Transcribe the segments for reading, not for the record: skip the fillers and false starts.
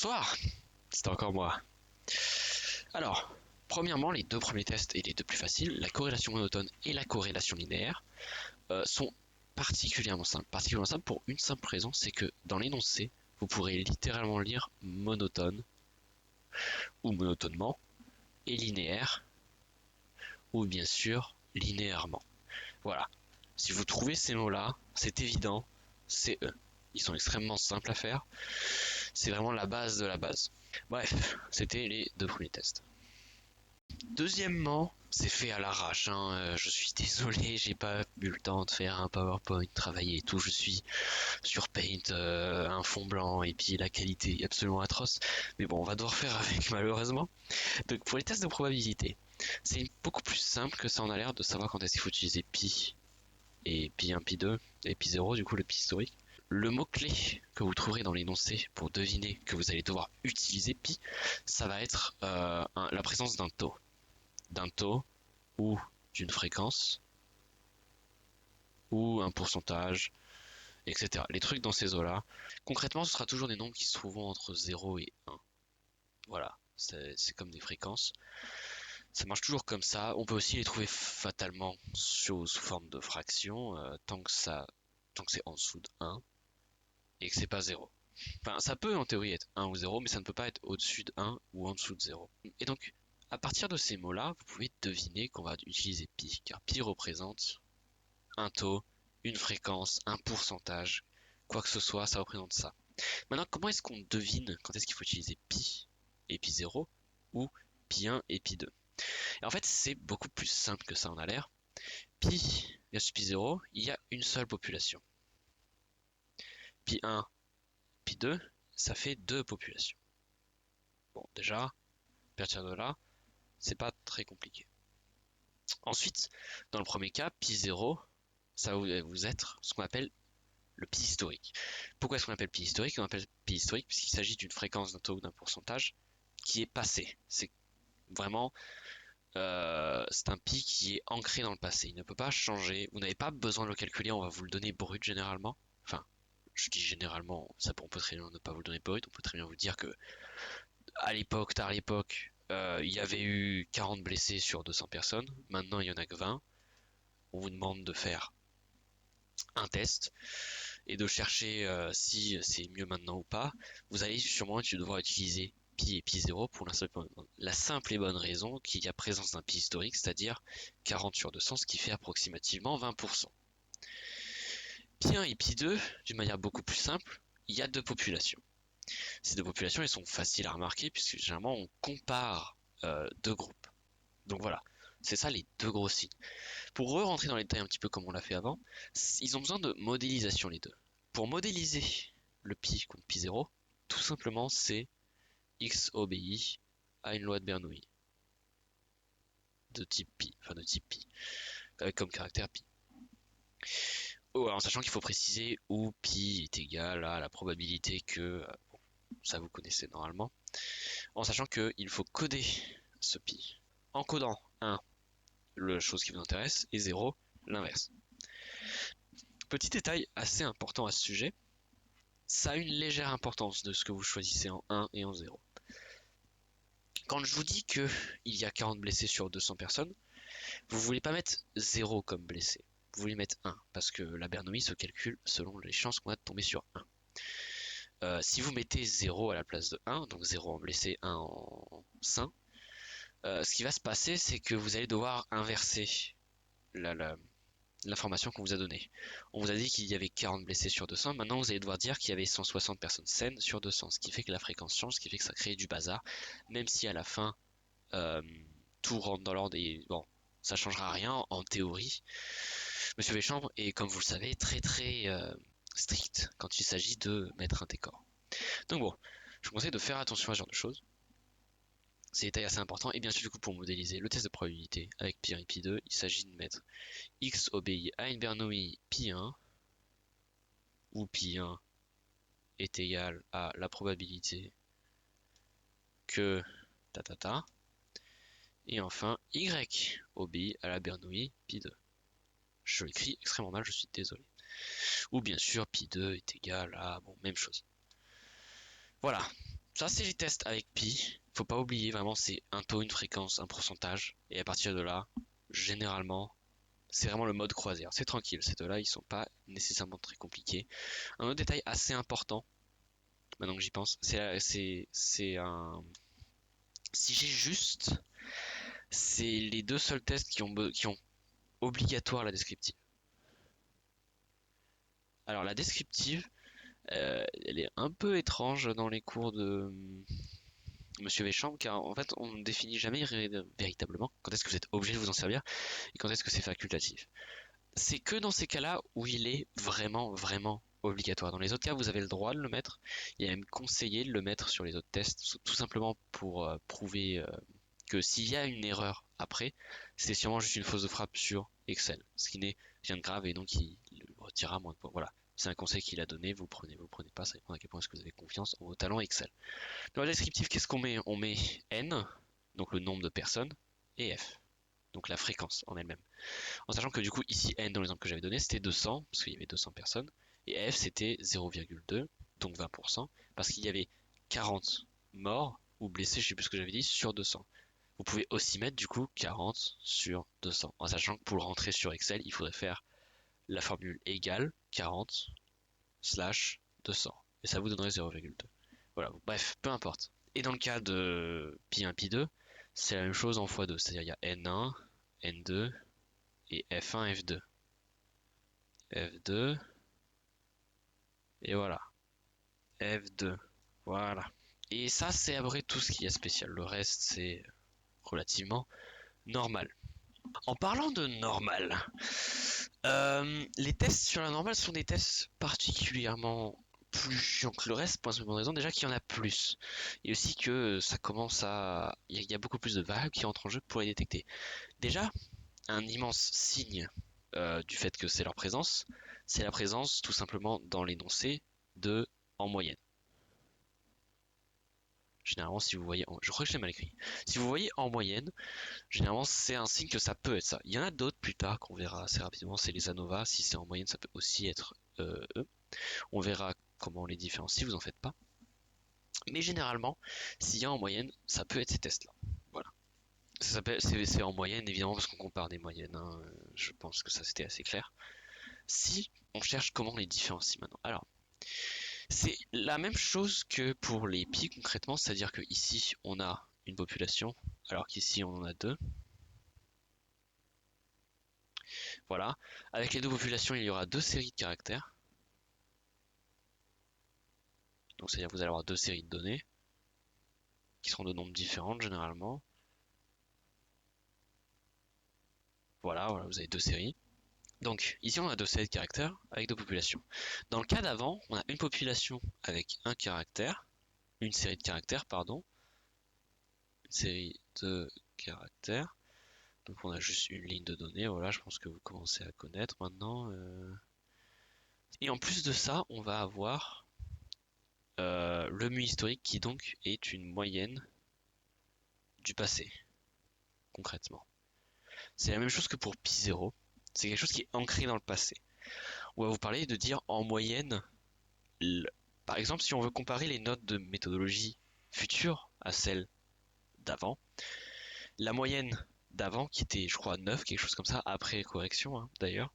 Bonsoir, c'est encore moi. Alors, premièrement, les deux premiers tests et les deux plus faciles, la corrélation monotone et la corrélation linéaire, sont particulièrement simples. Particulièrement simples pour une simple raison, c'est que dans l'énoncé, vous pourrez littéralement lire monotone ou monotonement et linéaire ou bien sûr linéairement. Voilà. Si vous trouvez ces mots-là, c'est évident, c'est eux. Ils sont extrêmement simples à faire. C'est vraiment la base de la base. Bref, c'était les deux premiers tests. Deuxièmement, c'est fait à l'arrache, hein. Je suis désolé, j'ai pas eu le temps de faire un PowerPoint, travailler et tout. Je suis sur Paint, un fond blanc et puis la qualité est absolument atroce. Mais bon, on va devoir faire avec malheureusement. Donc pour les tests de probabilité, c'est beaucoup plus simple que ça en a l'air de savoir quand est-ce qu'il faut utiliser pi et pi 1, pi 2 et pi 0, du coup le pi historique. Le mot-clé que vous trouverez dans l'énoncé pour deviner que vous allez devoir utiliser pi, ça va être la présence d'un taux ou d'une fréquence ou un pourcentage, etc. Les trucs dans ces eaux-là. Concrètement, ce sera toujours des nombres qui se trouveront entre 0 et 1. Voilà, c'est comme des fréquences. Ça marche toujours comme ça. On peut aussi les trouver fatalement sous forme de fractions, tant que c'est en dessous de 1 et que c'est pas 0. Enfin, ça peut en théorie être 1 ou 0, mais ça ne peut pas être au-dessus de 1 ou en dessous de 0. Et donc, à partir de ces mots-là, vous pouvez deviner qu'on va utiliser pi, car pi représente un taux, une fréquence, un pourcentage, quoi que ce soit, ça représente ça. Maintenant, comment est-ce qu'on devine quand est-ce qu'il faut utiliser pi et pi 0 ou pi 1 et pi 2? Et en fait, c'est beaucoup plus simple que ça en a l'air. Pi versus pi 0, il y a une seule population. Pi 1, pi 2, ça fait deux populations. Bon, déjà, à partir de là, c'est pas très compliqué. Ensuite, dans le premier cas, pi 0, ça va vous être ce qu'on appelle le pi historique. Pourquoi est-ce qu'on appelle pi historique? On appelle pi historique puisqu'il s'agit d'une fréquence, d'un taux ou d'un pourcentage qui est passé. C'est vraiment c'est un pi qui est ancré dans le passé. Il ne peut pas changer. Vous n'avez pas besoin de le calculer. On va vous le donner brut généralement. Enfin, je dis généralement. Ça, on peut très bien ne pas vous le donner brut. On peut très bien vous dire que à l'époque, tard à l'époque, il y avait eu 40 blessés sur 200 personnes. Maintenant, il y en a que 20. On vous demande de faire un test et de chercher si c'est mieux maintenant ou pas. Vous allez sûrement devoir utiliser pi et pi 0 pour la simple et bonne raison qu'il y a présence d'un pi historique, c'est-à-dire 40 sur 200, ce qui fait approximativement 20%. Pi 1 et pi 2, d'une manière beaucoup plus simple, il y a deux populations. Ces deux populations, elles sont faciles à remarquer puisque généralement on compare deux groupes. Donc voilà, c'est ça les deux gros signes. Pour rentrer dans les détails un petit peu comme on l'a fait avant, ils ont besoin de modélisation les deux. Pour modéliser le pi contre pi 0, tout simplement c'est x obéit à une loi de Bernoulli de type pi, avec comme caractère pi. Oh, alors en sachant qu'il faut préciser où pi est égal à la probabilité que, bon, ça vous connaissez normalement, en sachant qu'il faut coder ce pi. En codant 1, la chose qui vous intéresse, et 0, l'inverse. Petit détail assez important à ce sujet, ça a une légère importance de ce que vous choisissez en 1 et en 0. Quand je vous dis qu'il y a 40 blessés sur 200 personnes, vous voulez pas mettre 0 comme blessé, vous voulez mettre 1, parce que la Bernoulli se calcule selon les chances qu'on a de tomber sur 1. Si vous mettez 0 à la place de 1, donc 0 en blessé, 1 en sain, ce qui va se passer, c'est que vous allez devoir inverser l'information qu'on vous a donnée. On vous a dit qu'il y avait 40 blessés sur 200, maintenant vous allez devoir dire qu'il y avait 160 personnes saines sur 200, ce qui fait que la fréquence change, ce qui fait que ça crée du bazar, même si à la fin tout rentre dans l'ordre et bon, ça changera rien en théorie. Monsieur Béchambre est, comme vous le savez, très très strict quand il s'agit de mettre un décor. Donc bon, je vous conseille de faire attention à ce genre de choses. C'est des détails assez importants. Et bien sûr, du coup, pour modéliser le test de probabilité avec pi 1 et pi 2, il s'agit de mettre x obéit à une Bernoulli pi 1, où pi 1 est égal à la probabilité que ta. Et enfin, y obéit à la Bernoulli pi 2. Je l'écris extrêmement mal, je suis désolé. Ou bien sûr, pi 2 est égal à, bon, même chose. Voilà. Ça, c'est les tests avec pi. Faut pas oublier, vraiment, c'est un taux, une fréquence, un pourcentage. Et à partir de là, généralement, c'est vraiment le mode croisière. C'est tranquille, ces deux-là, ils sont pas nécessairement très compliqués. Un autre détail assez important, maintenant que j'y pense, c'est un. Si j'ai juste, c'est les deux seuls tests qui ont obligatoire la descriptive. Alors la descriptive, elle est un peu étrange dans les cours de Monsieur Véchamp, car en fait on ne définit jamais véritablement quand est-ce que vous êtes obligé de vous en servir et quand est-ce que c'est facultatif. C'est que dans ces cas-là où il est vraiment, vraiment obligatoire. Dans les autres cas, vous avez le droit de le mettre. Il est même conseillé de le mettre sur les autres tests, tout simplement pour prouver que s'il y a une erreur après, c'est sûrement juste une fausse de frappe sur Excel, ce qui n'est rien de grave et donc il retirera moins de points. Voilà, c'est un conseil qu'il a donné, vous le prenez pas, ça dépend à quel point est-ce que vous avez confiance en vos talents Excel. Dans le descriptif, qu'est-ce qu'on met? On met N, donc le nombre de personnes, et F, donc la fréquence en elle-même. En sachant que du coup, ici, N, dans l'exemple que j'avais donné, c'était 200, parce qu'il y avait 200 personnes, et F, c'était 0,2, donc 20%, parce qu'il y avait 40 morts ou blessés, je sais plus ce que j'avais dit, sur 200. Vous pouvez aussi mettre du coup 40 sur 200, en sachant que pour le rentrer sur Excel, il faudrait faire la formule égale 40 slash 200, et ça vous donnerait 0,2. Voilà, bref, peu importe. Et dans le cas de pi1, pi2, c'est la même chose en x2, c'est-à-dire il y a n1, n2 et f1, f2. F2, et voilà, F2, voilà. Et ça, c'est à peu près tout ce qui est spécial. Le reste, c'est relativement normal. En parlant de normal, les tests sur la normale sont des tests particulièrement plus chiants que le reste, pour la simple raison déjà qu'il y en a plus. Et aussi que ça commence à. Il y a beaucoup plus de variables qui entrent en jeu pour les détecter. Déjà, un immense signe du fait que c'est leur présence, c'est la présence tout simplement dans l'énoncé de en moyenne. Généralement, si vous voyez, je crois que je l'ai mal écrit. Si vous voyez en moyenne, généralement c'est un signe que ça peut être ça. Il y en a d'autres plus tard qu'on verra assez rapidement, c'est les ANOVA. Si c'est en moyenne, ça peut aussi être eux. On verra comment on les différencie, vous en faites pas. Mais généralement, s'il y a en moyenne, ça peut être ces tests-là. Voilà. C'est en moyenne évidemment parce qu'on compare des moyennes. Hein. Je pense que ça c'était assez clair. Si on cherche comment on les différencie maintenant. Alors, c'est la même chose que pour les pi concrètement, c'est-à-dire que ici on a une population, alors qu'ici on en a deux. Voilà. Avec les deux populations, il y aura deux séries de caractères. Donc c'est-à-dire que vous allez avoir deux séries de données qui seront de nombres différents généralement. Voilà, voilà, vous avez deux séries. Donc ici on a deux séries de caractères avec deux populations. Dans le cas d'avant, on a une population avec un caractère, une série de caractères, pardon, une série de caractères. Donc on a juste une ligne de données, voilà, je pense que vous commencez à connaître maintenant. Et en plus de ça, on va avoir le mu historique qui donc est une moyenne du passé, concrètement. C'est la même chose que pour pi0, c'est quelque chose qui est ancré dans le passé. On va vous parler de dire en moyenne, par exemple si on veut comparer les notes de méthodologie future à celles d'avant, la moyenne d'avant qui était je crois 9, quelque chose comme ça, après correction hein, d'ailleurs,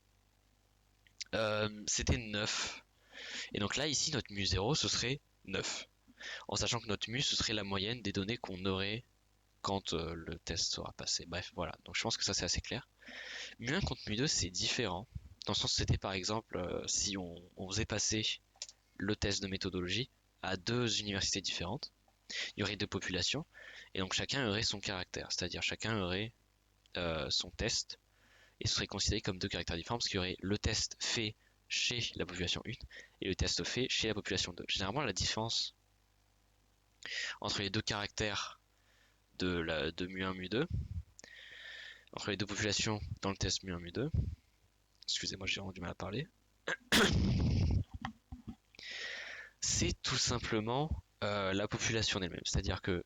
c'était 9. Et donc là ici notre mu0 ce serait 9. En sachant que notre mu ce serait la moyenne des données qu'on aurait quand le test sera passé. Bref, voilà. Donc je pense que ça c'est assez clair. Mu1 contre mu2 c'est différent. Dans le sens où c'était par exemple si on faisait passer le test de méthodologie à deux universités différentes, il y aurait deux populations et donc chacun aurait son caractère. C'est-à-dire chacun aurait son test et ce serait considéré comme deux caractères différents parce qu'il y aurait le test fait chez la population 1 et le test fait chez la population 2. Généralement la différence entre les deux caractères de mu1 mu2 entre les deux populations dans le test mu1 mu2, excusez-moi j'ai vraiment du mal à parler, c'est tout simplement la population elle-même, c'est-à-dire que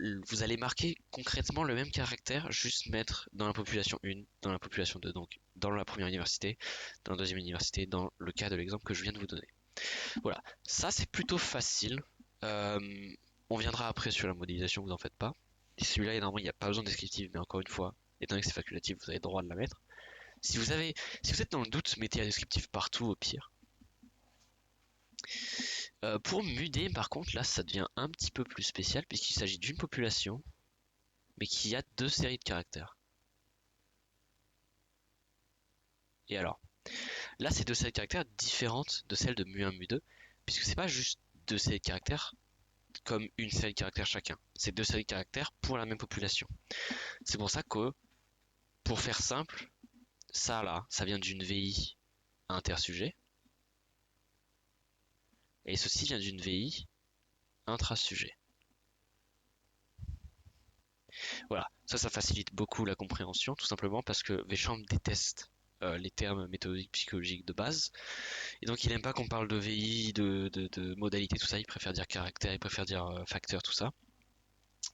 vous allez marquer concrètement le même caractère, juste mettre dans la population 1, dans la population 2, donc dans la première université, dans la deuxième université, dans le cas de l'exemple que je viens de vous donner. Voilà, ça c'est plutôt facile Euh, on viendra après sur la modélisation, vous en faites pas. Et celui-là, normalement, il n'y a pas besoin de descriptif, mais encore une fois, étant donné que c'est facultatif, vous avez le droit de la mettre. Si vous êtes dans le doute, mettez un descriptif partout au pire. Pour muder, par contre, là, ça devient un petit peu plus spécial puisqu'il s'agit d'une population, mais qui a deux séries de caractères. Et alors, là, c'est deux séries de caractères différentes de celles de mu1, mu2, puisque c'est pas juste deux séries de caractères comme une série de caractères chacun. C'est deux séries de caractères pour la même population. C'est pour ça que, pour faire simple, ça là, ça vient d'une VI intersujet, et ceci vient d'une VI intrasujet. Voilà, ça facilite beaucoup la compréhension, tout simplement parce que Véchamp déteste les termes méthodologiques psychologiques de base, et donc il aime pas qu'on parle de VI, de modalité, tout ça, il préfère dire caractère, il préfère dire facteur, tout ça.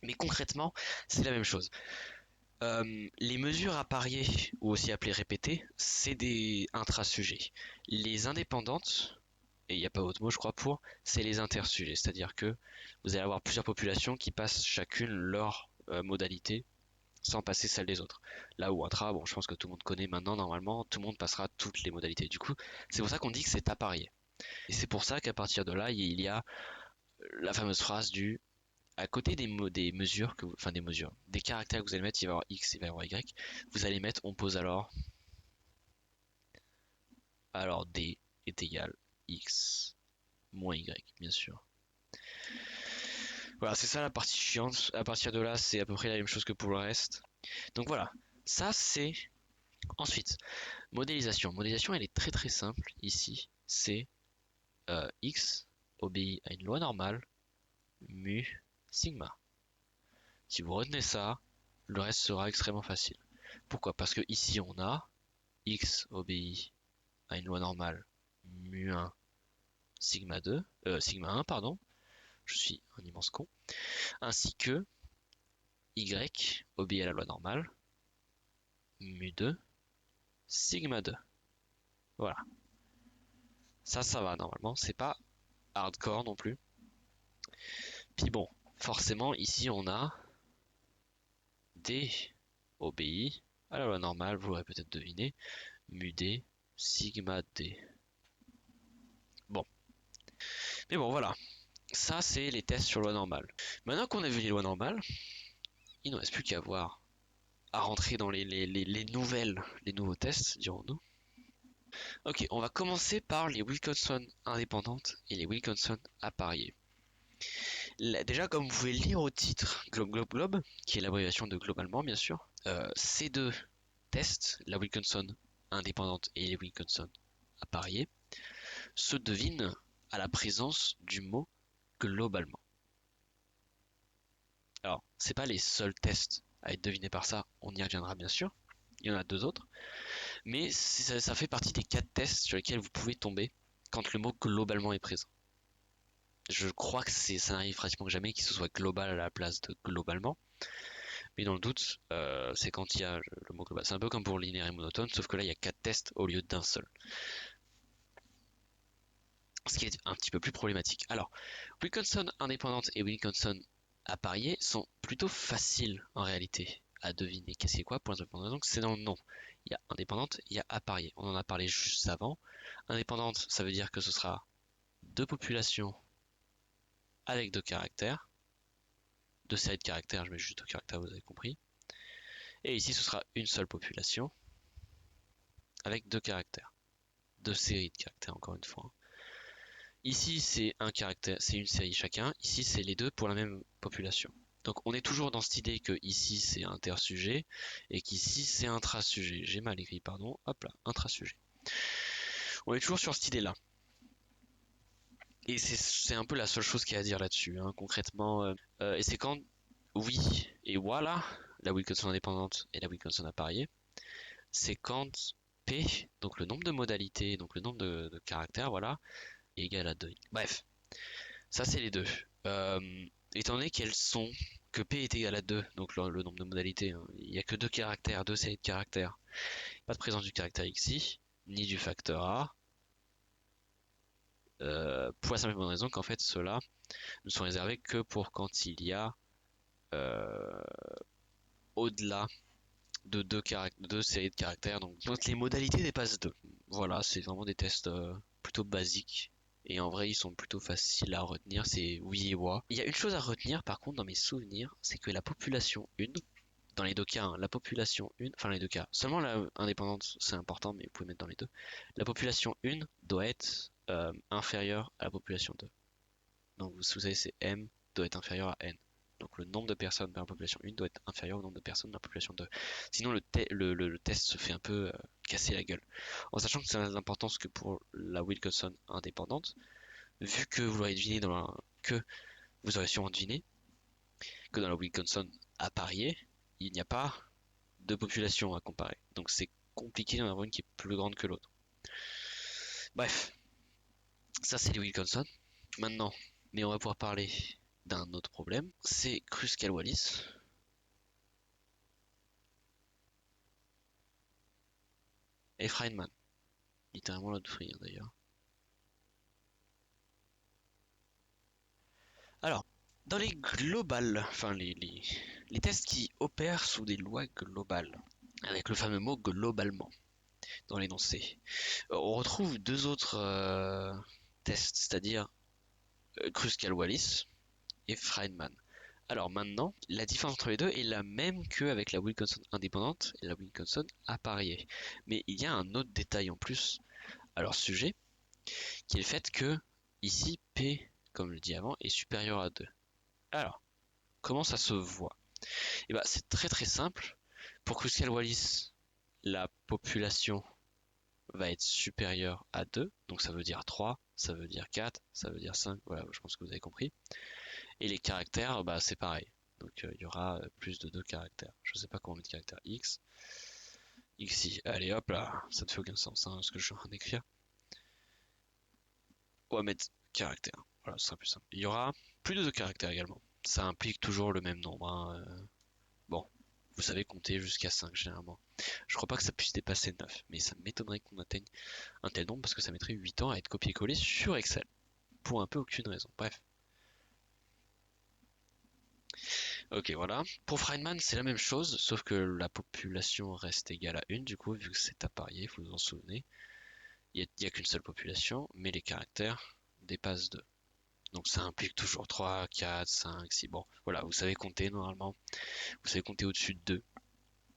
Mais concrètement, c'est la même chose. Les mesures à parier, ou aussi appelées répétées, c'est des intrasujets. Les indépendantes, et il n'y a pas autre mot je crois pour, c'est les intersujets, c'est-à-dire que vous allez avoir plusieurs populations qui passent chacune leur modalité sans passer celle des autres. Là où intra, bon je pense que tout le monde connaît maintenant, normalement, tout le monde passera toutes les modalités. Du coup, c'est pour ça qu'on dit que c'est à parier. Et c'est pour ça qu'à partir de là, il y a la fameuse phrase du à côté des mesures enfin des mesures, des caractères que vous allez mettre, il va y avoir X, il va y avoir Y, vous allez mettre, on pose alors D est égal X moins Y, bien sûr. Voilà, c'est ça la partie chiante. À partir de là, c'est à peu près la même chose que pour le reste. Donc voilà, ça c'est... Ensuite, modélisation. Modélisation, elle est très très simple ici. C'est X obéit à une loi normale, mu, sigma. Si vous retenez ça, le reste sera extrêmement facile. Pourquoi? Parce que ici on a X obéit à une loi normale mu1 sigma 2, sigma 1 pardon, je suis un immense con, ainsi que Y obéit à la loi normale mu2 sigma 2. Voilà. Ça va normalement, c'est pas hardcore non plus. Puis bon, forcément ici on a D obéit à la loi normale, vous l'aurez peut-être deviné, mu D sigma D. Bon. Mais bon voilà, ça c'est les tests sur loi normale. Maintenant qu'on a vu les lois normales, il ne reste plus qu'à voir, à rentrer dans les nouveaux tests, dirons-nous. Ok, on va commencer par les Wilkinson indépendantes et les Wilkinson appariées. Déjà, comme vous pouvez lire au titre Globe Globe Globe, qui est l'abréviation de globalement bien sûr, ces deux tests, la Wilkinson indépendante et les Wilkinson appariées, se devinent à la présence du mot globalement. Alors, c'est pas les seuls tests à être devinés par ça, on y reviendra bien sûr. Il y en a deux autres, mais ça fait partie des 4 tests sur lesquels vous pouvez tomber quand le mot globalement est présent. Je crois que ça n'arrive pratiquement jamais qu'il se soit global à la place de globalement, mais dans le doute, c'est quand il y a le mot global. C'est un peu comme pour linéaire et monotone, sauf que là il y a 4 tests au lieu d'un seul. Ce qui est un petit peu plus problématique. Alors, Wilkinson indépendante et Wilkinson appariée sont plutôt faciles en réalité à deviner. Qu'est-ce qui est quoi pour la bonne raison que c'est dans le nom. Il y a indépendante, il y a appariée. On en a parlé juste avant. Indépendante, ça veut dire que ce sera deux populations avec deux caractères. Deux séries de caractères, je mets juste deux caractères, vous avez compris. Et ici, ce sera une seule population avec deux caractères. Deux séries de caractères, encore une fois. Ici, c'est un caractère, c'est une série chacun. Ici, c'est les deux pour la même population. Donc, on est toujours dans cette idée que ici, c'est intersujet et qu'ici, c'est intrasujet. J'ai mal écrit, pardon. Hop là, intrasujet. On est toujours sur cette idée-là. Et c'est un peu la seule chose qu'il y a à dire là-dessus, hein, concrètement. Et c'est quand oui et voilà, la Wilkinson indépendante et la Wilkinson appariée, c'est quand P, donc le nombre de modalités, donc le nombre de caractères, voilà, est égal à 2. Bref, ça c'est les deux. Étant donné qu'elles sont, que P est égal à 2, donc le nombre de modalités, hein, il n'y a que deux caractères, deux séries de caractères, pas de présence du caractère xi, ni du facteur a, pour la simple et bonne raison qu'en fait ceux-là ne sont réservés que pour quand il y a euh, au-delà de deux séries de caractères. Donc quand les modalités dépassent deux. Voilà, c'est vraiment des tests plutôt basiques. Et en vrai, ils sont plutôt faciles à retenir, c'est oui et wa. Il y a une chose à retenir par contre dans mes souvenirs, c'est que la population 1, dans les deux cas, hein, la population 1, enfin les deux cas, seulement la indépendante c'est important, mais vous pouvez mettre dans les deux. La population 1 doit être inférieure à la population 2. Donc vous savez, c'est M doit être inférieur à N. Donc le nombre de personnes par la population 1 doit être inférieur au nombre de personnes dans la population 2. Sinon le test se fait un peu casser la gueule. En sachant que ça a l'importance que pour la Wilkinson indépendante, vu que vous l'aurez deviné que vous aurez sûrement deviné que dans la Wilkinson appariée, il n'y a pas de population à comparer. Donc c'est compliqué d'en avoir une qui est plus grande que l'autre. Bref, ça c'est les Wilkinson. Maintenant, mais on va pouvoir parler d'un autre problème, c'est Kruskal-Wallis. Et Feynman, littéralement l'autre fruit d'ailleurs. Alors, dans les globales, enfin les tests qui opèrent sous des lois globales, avec le fameux mot globalement dans l'énoncé, on retrouve deux autres tests, c'est-à-dire Kruskal-Wallis et Feynman. Alors maintenant, la différence entre les deux est la même qu'avec la Wilkinson indépendante et la Wilkinson appariée. Mais il y a un autre détail en plus à leur sujet, qui est le fait que ici P, comme je l'ai dit avant, est supérieur à 2. Alors, comment ça se voit? Eh ben, c'est très très simple. Pour Kruskal-Wallis, la population va être supérieure à 2, donc ça veut dire 3, ça veut dire 4, ça veut dire 5, voilà, je pense que vous avez compris. Et les caractères, bah, c'est pareil. Donc il y aura plus de 2 caractères. Je ne sais pas comment mettre caractère X. Xi, allez hop là, ça ne fait aucun sens hein, ce que je suis en train d'écrire. On va mettre caractère, voilà, ce sera plus simple. Il y aura plus de 2 caractères également. Ça implique toujours le même nombre, hein. Bon, vous savez compter jusqu'à 5 généralement. Je crois pas que ça puisse dépasser 9, mais ça m'étonnerait qu'on atteigne un tel nombre parce que ça mettrait 8 ans à être copié-collé sur Excel. Pour un peu aucune raison. Bref. Ok, voilà. Pour Feynman, c'est la même chose, sauf que la population reste égale à 1, du coup, vu que c'est apparié, vous vous en souvenez. Il n'y a qu'une seule population, mais les caractères dépassent 2. Donc ça implique toujours 3, 4, 5, 6. Bon, voilà, vous savez compter normalement. Vous savez compter au-dessus de 2.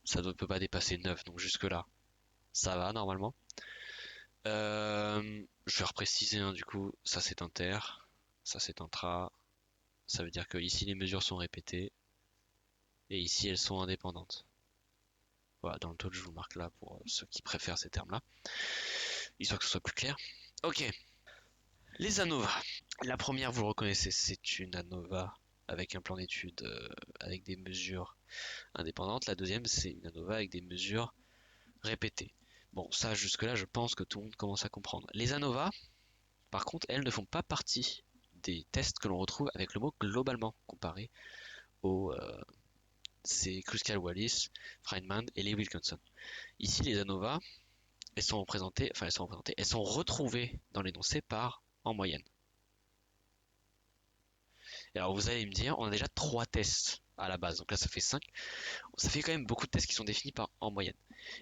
Ça ne peut pas dépasser 9, donc jusque-là, ça va normalement. Je vais repréciser, hein, du coup, ça c'est inter, ça c'est intra. Ça veut dire que ici les mesures sont répétées et ici elles sont indépendantes. Voilà, dans le code je vous marque là pour ceux qui préfèrent ces termes-là, histoire que ce soit plus clair. Ok, les ANOVA. La première, vous le reconnaissez, c'est une ANOVA avec un plan d'étude avec des mesures indépendantes. La deuxième, c'est une ANOVA avec des mesures répétées. Bon, ça jusque-là, je pense que tout le monde commence à comprendre. Les ANOVA, par contre, elles ne font pas partie des tests que l'on retrouve avec le mot globalement comparé aux c'est Kruskal-Wallis, Feynman et les Wilkinson. Ici, les ANOVA, elles sont retrouvées dans l'énoncé par en moyenne. Et alors vous allez me dire, on a déjà 3 tests à la base, donc là ça fait 5. Ça fait quand même beaucoup de tests qui sont définis par en moyenne.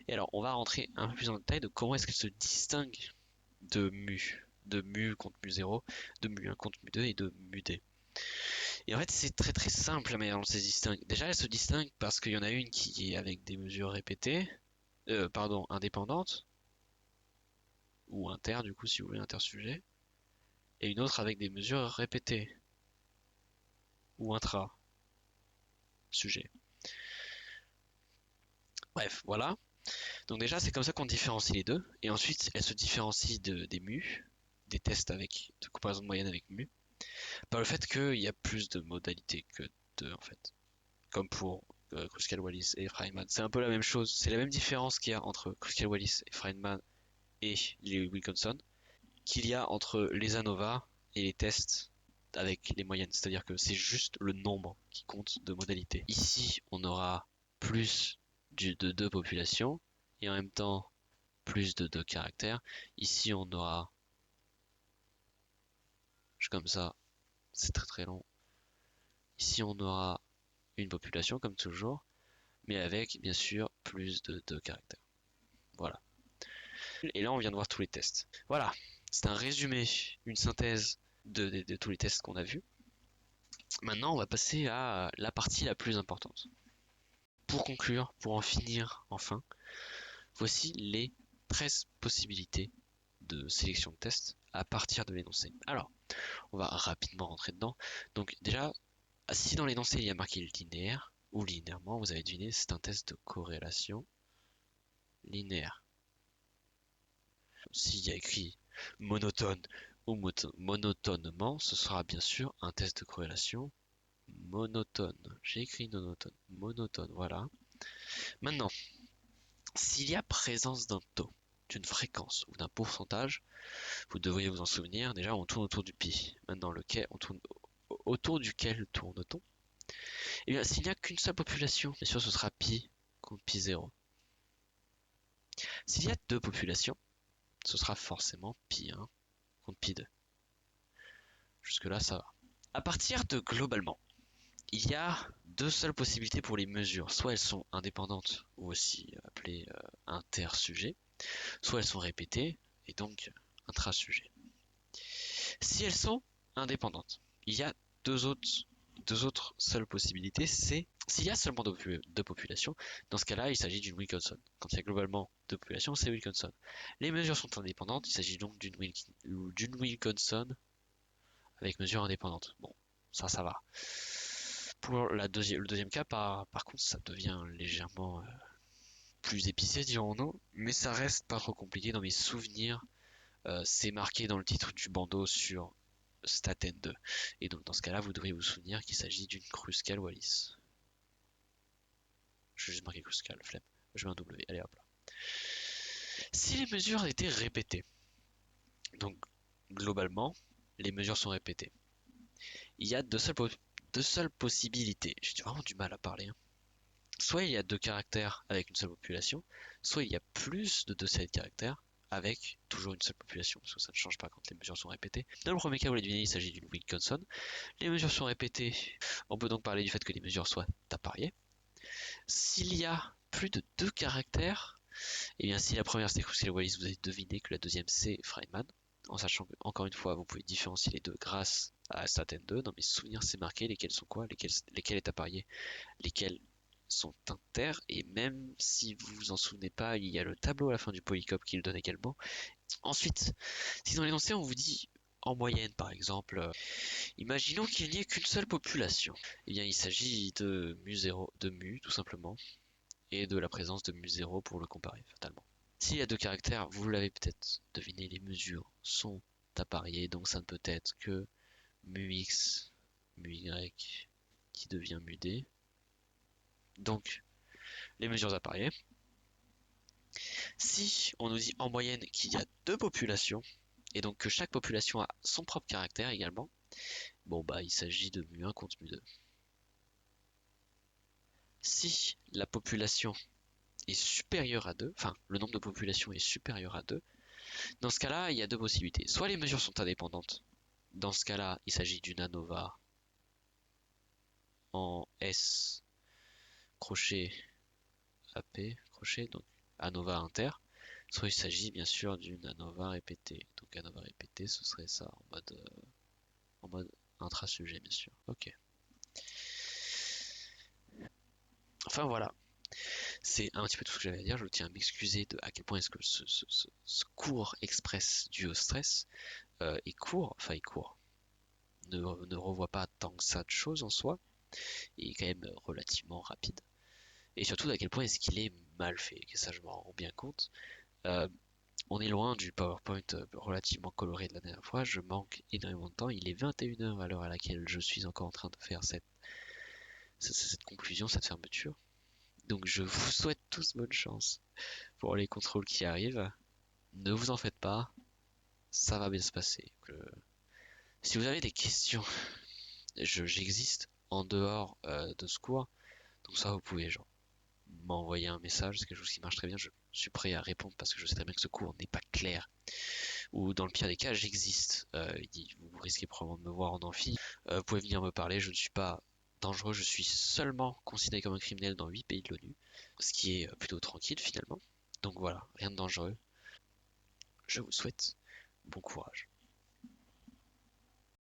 Et alors on va rentrer un peu plus dans le détail de comment est-ce qu'elles se distinguent de mu contre mu 0, de mu 1 contre mu 2 et de mu d. Et en fait c'est très très simple la manière dont elles se distinguent. Déjà elles se distinguent parce qu'il y en a une qui est avec des mesures répétées, indépendantes, ou inter du coup si vous voulez intersujet, et une autre avec des mesures répétées, ou intra-sujet. Bref, voilà. Donc déjà, c'est comme ça qu'on différencie les deux. Et ensuite, elles se différencient des mu, des tests de comparaison de moyenne avec mu, par le fait qu'il y a plus de modalités que deux, en fait. Comme pour Kruskal-Wallis et Feynman. C'est un peu la même chose. C'est la même différence qu'il y a entre Kruskal-Wallis et Feynman et les Wilkinson, qu'il y a entre les ANOVA et les tests avec les moyennes. C'est-à-dire que c'est juste le nombre qui compte de modalités. Ici, on aura plus de deux populations et en même temps plus de 2 caractères. Ici, on aura comme ça, c'est très très long. Ici, on aura une population comme toujours, mais avec bien sûr plus de caractères. Voilà. Et là, on vient de voir tous les tests. Voilà, c'est un résumé, une synthèse de tous les tests qu'on a vus. Maintenant, on va passer à la partie la plus importante. Pour conclure, pour en finir enfin, voici les 13 possibilités de sélection de tests à partir de l'énoncé. Alors, on va rapidement rentrer dedans. Donc déjà, si dans l'énoncé il y a marqué linéaire ou linéairement, vous avez deviné, c'est un test de corrélation linéaire. S'il y a écrit monotone ou monotonement, ce sera bien sûr un test de corrélation monotone. J'ai écrit monotone, monotone, voilà. Maintenant, s'il y a présence d'un taux, d'une fréquence ou d'un pourcentage, vous devriez vous en souvenir, déjà on tourne autour du pi. Maintenant, on tourne autour duquel tourne-t-on? Eh bien, s'il n'y a qu'une seule population, bien sûr ce sera pi contre pi 0. S'il y a deux populations, ce sera forcément pi 1 contre pi 2. Jusque-là, ça va. À partir de globalement, il y a deux seules possibilités pour les mesures. Soit elles sont indépendantes, ou aussi appelées inter-sujets, soit elles sont répétées, et donc intra-sujets. Si elles sont indépendantes, il y a deux autres seules possibilités, c'est s'il y a seulement deux populations, dans ce cas-là, il s'agit d'une Wilkinson. Quand il y a globalement deux populations, c'est Wilkinson. Les mesures sont indépendantes, il s'agit donc d'une Wilkinson avec mesure indépendante. Bon, ça va. Pour le deuxième cas, par contre, ça devient légèrement plus épicé, dirons-nous, mais ça reste pas trop compliqué dans mes souvenirs. C'est marqué dans le titre du bandeau sur Staten 2. Et donc dans ce cas-là, vous devriez vous souvenir qu'il s'agit d'une Kruskal-Wallis. Je vais juste marquer Kruskal, flemme. Je mets un W, allez hop là. Si les mesures étaient répétées, donc globalement, les mesures sont répétées. Il y a deux seules possibilités. J'ai vraiment du mal à parler. Hein. Soit il y a deux caractères avec une seule population, soit il y a plus de deux séries de caractères avec toujours une seule population, parce que ça ne change pas quand les mesures sont répétées. Dans le premier cas, vous l'avez deviné, il s'agit d'une Wilkinson. Les mesures sont répétées, on peut donc parler du fait que les mesures soient appariées. S'il y a plus de deux caractères, et bien si la première c'est Kruskal-Wallis, vous avez deviné que la deuxième c'est Feynman, en sachant que, encore une fois, vous pouvez différencier les deux grâce à Staten 2. Dans mes souvenirs, c'est marqué lesquels sont quoi, lesquels est apparié, lesquels sont inter, et même si vous vous en souvenez pas, il y a le tableau à la fin du Polycop qui le donne également. Ensuite, si dans l'énoncé on vous dit en moyenne par exemple, imaginons qu'il n'y ait qu'une seule population, eh bien il s'agit de mu0, de mu tout simplement, et de la présence de mu0 pour le comparer fatalement. S'il y a deux caractères, vous l'avez peut-être deviné, les mesures sont appariées, donc ça ne peut être que mu x, mu y qui devient mu d. Donc les mesures appariées. Si on nous dit en moyenne qu'il y a deux populations, et donc que chaque population a son propre caractère également, bon bah il s'agit de mu1 contre mu2. Si la population est supérieure à 2, enfin le nombre de populations est supérieur à 2, dans ce cas-là, il y a deux possibilités. Soit les mesures sont indépendantes, dans ce cas-là, il s'agit d'une ANOVA en S crochet AP, crochet, donc ANOVA inter, soit il s'agit bien sûr d'une ANOVA répétée. Donc ANOVA répétée, ce serait ça en mode intra-sujet, bien sûr. Ok. Enfin voilà, c'est un petit peu tout ce que j'avais à dire. Je tiens à m'excuser de à quel point est-ce que ce cours express dû au stress est court, enfin est court, ne revoit pas tant que ça de choses en soi, et est quand même relativement rapide. Et surtout à quel point est-ce qu'il est mal fait, que ça je m'en rends bien compte. Euh, on est loin du PowerPoint relativement coloré de la dernière fois, je manque énormément de temps, il est 21h à l'heure à laquelle je suis encore en train de faire cette conclusion, cette fermeture. Donc je vous souhaite tous bonne chance pour les contrôles qui arrivent. Ne vous en faites pas, ça va bien se passer. Si vous avez des questions, j'existe en dehors de ce cours, donc ça vous pouvez genre m'envoyer un message, c'est quelque chose qui marche très bien, je suis prêt à répondre parce que je sais très bien que ce cours n'est pas clair. Ou dans le pire des cas, j'existe. Il dit, vous risquez probablement de me voir en amphi. Vous pouvez venir me parler, je ne suis pas dangereux, je suis seulement considéré comme un criminel dans 8 pays de l'ONU, ce qui est plutôt tranquille finalement. Donc voilà, rien de dangereux. Je vous souhaite bon courage.